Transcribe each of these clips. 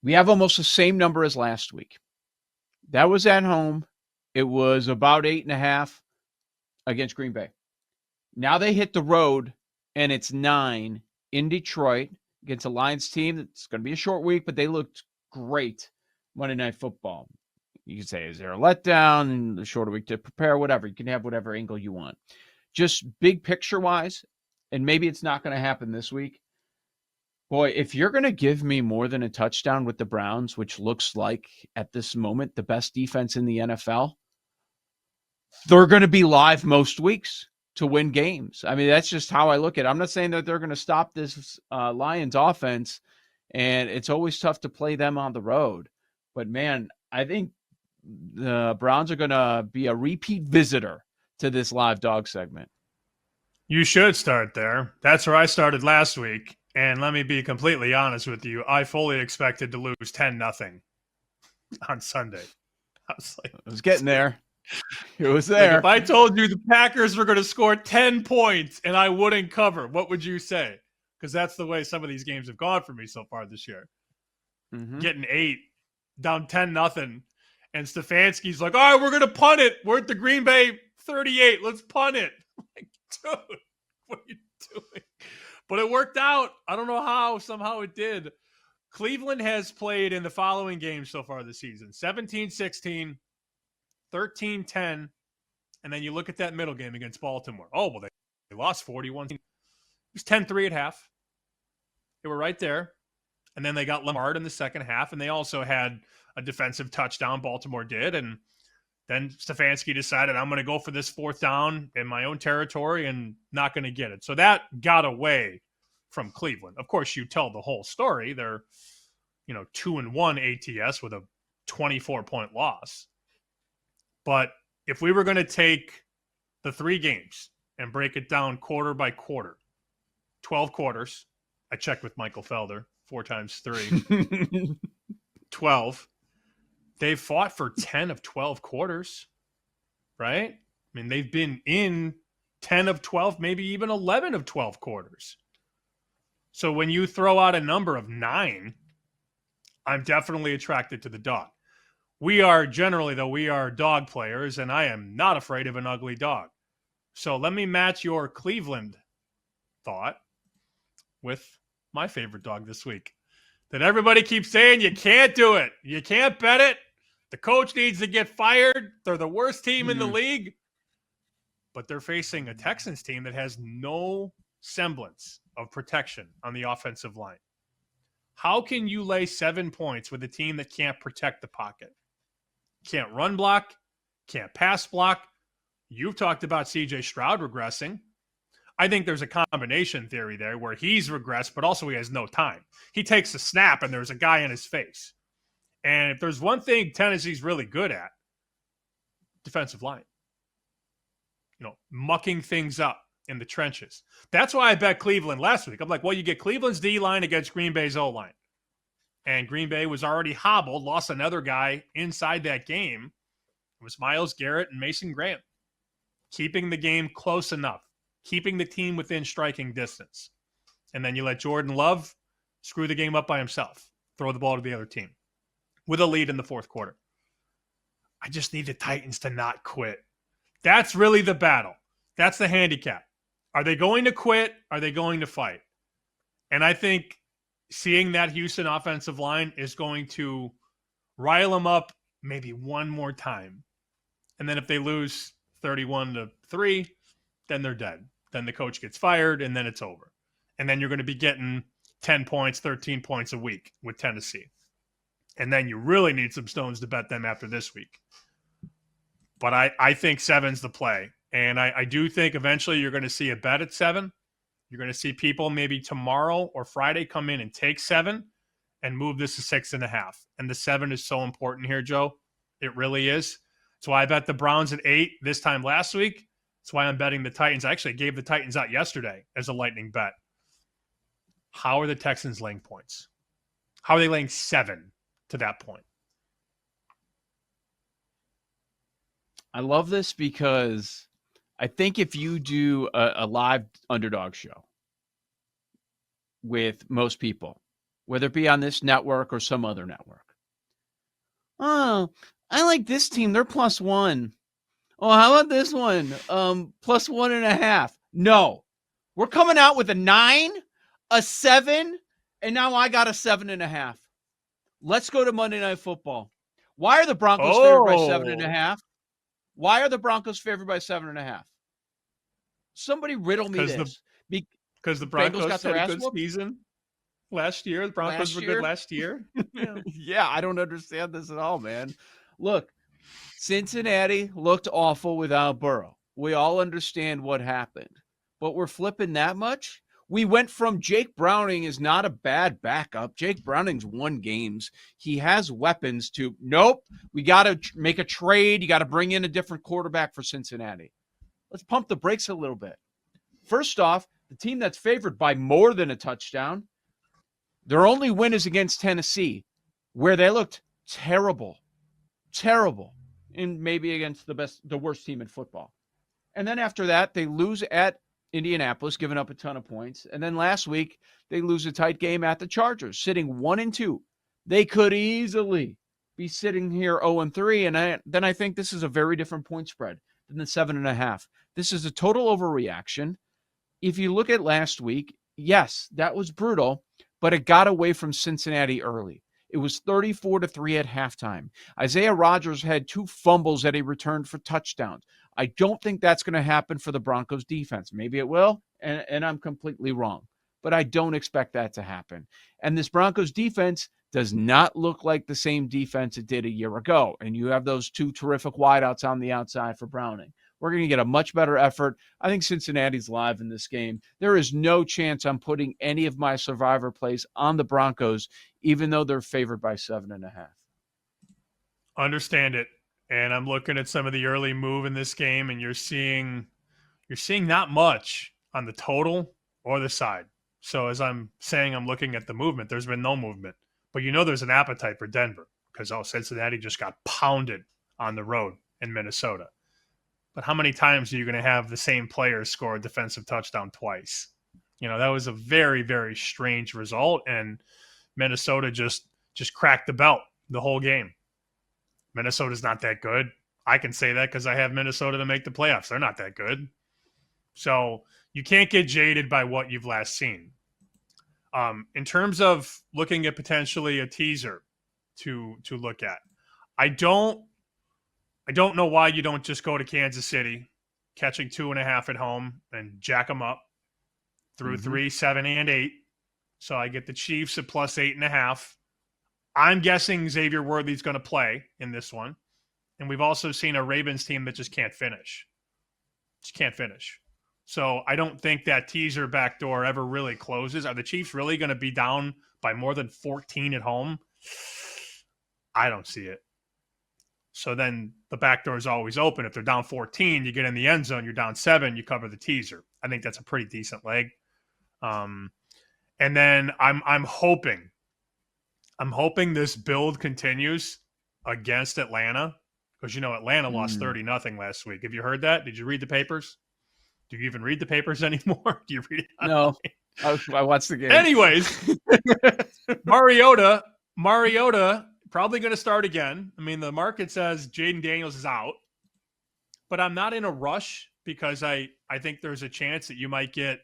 We have almost the same number as last week. That was at home. It was about 8.5 against Green Bay. Now they hit the road, and it's 9 in Detroit against a Lions team. It's going to be a short week, but they looked great Monday Night Football. You can say, is there a letdown and a shorter week to prepare? Whatever. You can have whatever angle you want. Just big picture-wise, and maybe it's not going to happen this week. Boy, if you're going to give me more than a touchdown with the Browns, which looks like at this moment the best defense in the NFL, they're going to be live most weeks to win games. I mean, that's just how I look at it. I'm not saying that they're going to stop this Lions offense, and it's always tough to play them on the road. But, man, I think the Browns are going to be a repeat visitor to this live dog segment. You should start there. That's where I started last week. And let me be completely honest with you. I fully expected to lose 10-0 on Sunday. I was getting there. It was there. Like if I told you the Packers were going to score 10 points and I wouldn't cover, what would you say? Because that's the way some of these games have gone for me so far this year. Mm-hmm. Getting 8, down 10-0. And Stefanski's like, all right, we're going to punt it. We're at the Green Bay 38. Let's punt it. I'm like, dude, what are you doing? But it worked out. I don't know how. Somehow it did. Cleveland has played in the following games so far this season. 17-16, 13-10, and then you look at that middle game against Baltimore. Oh, well, they lost 41. It was 10-3 at half. They were right there. And then they got Lamar in the second half, and they also had a defensive touchdown, Baltimore did, and then Stefanski decided, I'm going to go for this 4th down in my own territory and not going to get it. So that got away from Cleveland. Of course, you tell the whole story. They're, 2-1 ATS with a 24-point loss. But if we were going to take the 3 games and break it down quarter by quarter, 12 quarters, I checked with Michael Felder, 4 times 3, 12. They've fought for 10 of 12 quarters, right? I mean, they've been in 10 of 12, maybe even 11 of 12 quarters. So when you throw out a number of 9, I'm definitely attracted to the dog. We are dog players, and I am not afraid of an ugly dog. So let me match your Cleveland thought with my favorite dog this week. That everybody keeps saying you can't do it. You can't bet it. The coach needs to get fired. They're the worst team in the league. But they're facing a Texans team that has no semblance of protection on the offensive line. How can you lay 7 points with a team that can't protect the pocket? Can't run block, can't pass block. You've talked about C.J. Stroud regressing. I think there's a combination theory there where he's regressed, but also he has no time. He takes a snap and there's a guy in his face. And if there's one thing Tennessee's really good at, defensive line. Mucking things up in the trenches. That's why I bet Cleveland last week. I'm like, well, you get Cleveland's D-line against Green Bay's O-line. And Green Bay was already hobbled, lost another guy inside that game. It was Myles Garrett and Mason Graham. Keeping the game close enough. Keeping the team within striking distance. And then you let Jordan Love screw the game up by himself. Throw the ball to the other team. With a lead in the 4th quarter. I just need the Titans to not quit. That's really the battle. That's the handicap. Are they going to quit? Are they going to fight? And I think seeing that Houston offensive line is going to rile them up maybe one more time. And then if they lose 31-3, then they're dead. Then the coach gets fired, and then it's over. And then you're going to be getting 10 points, 13 points a week with Tennessee. And then you really need some stones to bet them after this week. But I think 7's the play. And I do think eventually you're going to see a bet at 7. You're going to see people maybe tomorrow or Friday come in and take 7 and move this to 6.5. And the 7 is so important here, Joe. It really is. That's why I bet the Browns at 8 this time last week. That's why I'm betting the Titans. I actually gave the Titans out yesterday as a lightning bet. How are the Texans laying points? How are they laying 7 to that point? I love this because I think if you do a live underdog show with most people, whether it be on this network or some other network. Oh, I like this team. They're +1. Oh, how about this one? +1.5. No, we're coming out with a 9, a 7, and now I got a 7.5. Let's go to Monday Night Football. Why are the Broncos favored by 7.5? Why are the Broncos favored by 7.5? Somebody riddle me this. Because the Broncos Broncos got their had a ass good whooped season last year. The Broncos were good last year. Yeah. Yeah, I don't understand this at all, man. Look, Cincinnati looked awful without Burrow. We all understand what happened. But we're flipping that much? We went from Jake Browning is not a bad backup. Jake Browning's won games. He has weapons to, nope, we got to make a trade. You got to bring in a different quarterback for Cincinnati. Let's pump the brakes a little bit. First off, the team that's favored by more than a touchdown, their only win is against Tennessee, where they looked terrible, and maybe against the worst team in football. And then after that, they lose at Indianapolis, giving up a ton of points. And then last week, they lose a tight game at the Chargers, sitting 1-2. They could easily be sitting here 0-3. And then I think this is a very different point spread than the 7.5. This is a total overreaction. If you look at last week, yes, that was brutal, but it got away from Cincinnati early. It was 34-3 at halftime. Isaiah Rodgers had 2 fumbles that he returned for touchdowns. I don't think that's going to happen for the Broncos defense. Maybe it will, and I'm completely wrong. But I don't expect that to happen. And this Broncos defense does not look like the same defense it did a year ago. And you have those 2 terrific wideouts on the outside for Browning. We're going to get a much better effort. I think Cincinnati's live in this game. There is no chance I'm putting any of my survivor plays on the Broncos, even though they're favored by 7.5. Understand it. And I'm looking at some of the early move in this game, and you're seeing not much on the total or the side. So as I'm saying, I'm looking at the movement. There's been no movement. But there's an appetite for Denver because Cincinnati just got pounded on the road in Minnesota. But how many times are you going to have the same player score a defensive touchdown twice? That was a very, very strange result, and Minnesota just cracked the belt the whole game. Minnesota's not that good. I can say that because I have Minnesota to make the playoffs. They're not that good. So you can't get jaded by what you've last seen. In terms of looking at potentially a teaser to look at, I don't know why you don't just go to Kansas City, catching 2.5 at home and jack them up through 3, 7, and 8. So I get the Chiefs at +8.5. I'm guessing Xavier Worthy's going to play in this one. And we've also seen a Ravens team that just can't finish. So I don't think that teaser backdoor ever really closes. Are the Chiefs really going to be down by more than 14 at home? I don't see it. So then the backdoor is always open. If they're down 14, you get in the end zone, you're down 7, you cover the teaser. I think that's a pretty decent leg. And then I'm hoping this build continues against Atlanta because Atlanta lost 30-0 last week. Have you heard that? Did you read the papers? Do you even read the papers anymore? Do you read it? No, I watched the game. Anyways, Mariota probably going to start again. I mean, the market says Jaden Daniels is out, but I'm not in a rush because I think there's a chance that you might get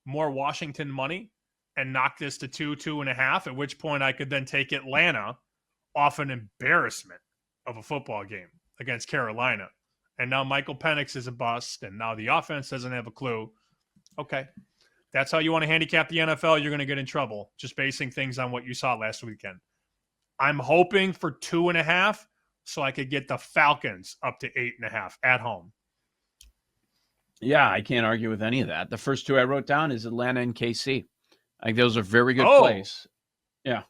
more Washington money and knock this to 2.5, at which point I could then take Atlanta off an embarrassment of a football game against Carolina. And now Michael Penix is a bust, and now the offense doesn't have a clue. Okay, that's how you want to handicap the NFL. You're going to get in trouble just basing things on what you saw last weekend. I'm hoping for 2.5 so I could get the Falcons up to 8.5 at home. Yeah, I can't argue with any of that. The first 2 I wrote down is Atlanta and KC. I think those are very good plays. Yeah.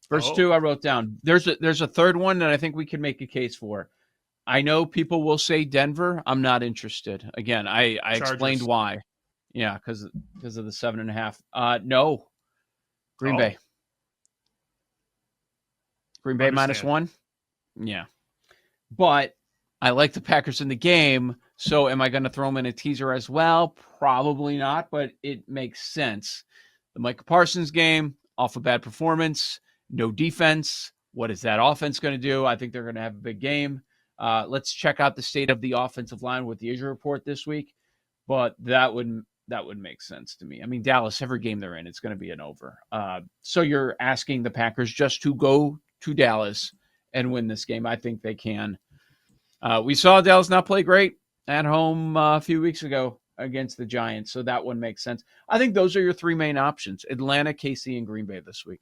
First 2 I wrote down. There's a third one that I think we can make a case for. I know people will say Denver. I'm not interested. Again, I explained why. Yeah, because of the 7.5. No. Green Bay. Green Bay -1. Yeah. But I like the Packers in the game. So am I going to throw them in a teaser as well? Probably not, but it makes sense. The Micah Parsons game, off a bad performance, no defense. What is that offense going to do? I think they're going to have a big game. Let's check out the state of the offensive line with the injury report this week. But that would make sense to me. I mean, Dallas, every game they're in, it's going to be an over. So you're asking the Packers just to go to Dallas and win this game. I think they can. We saw Dallas not play great at home a few weeks ago against the Giants, so that one makes sense. I think those are your three main options: Atlanta, KC, and Green Bay this week.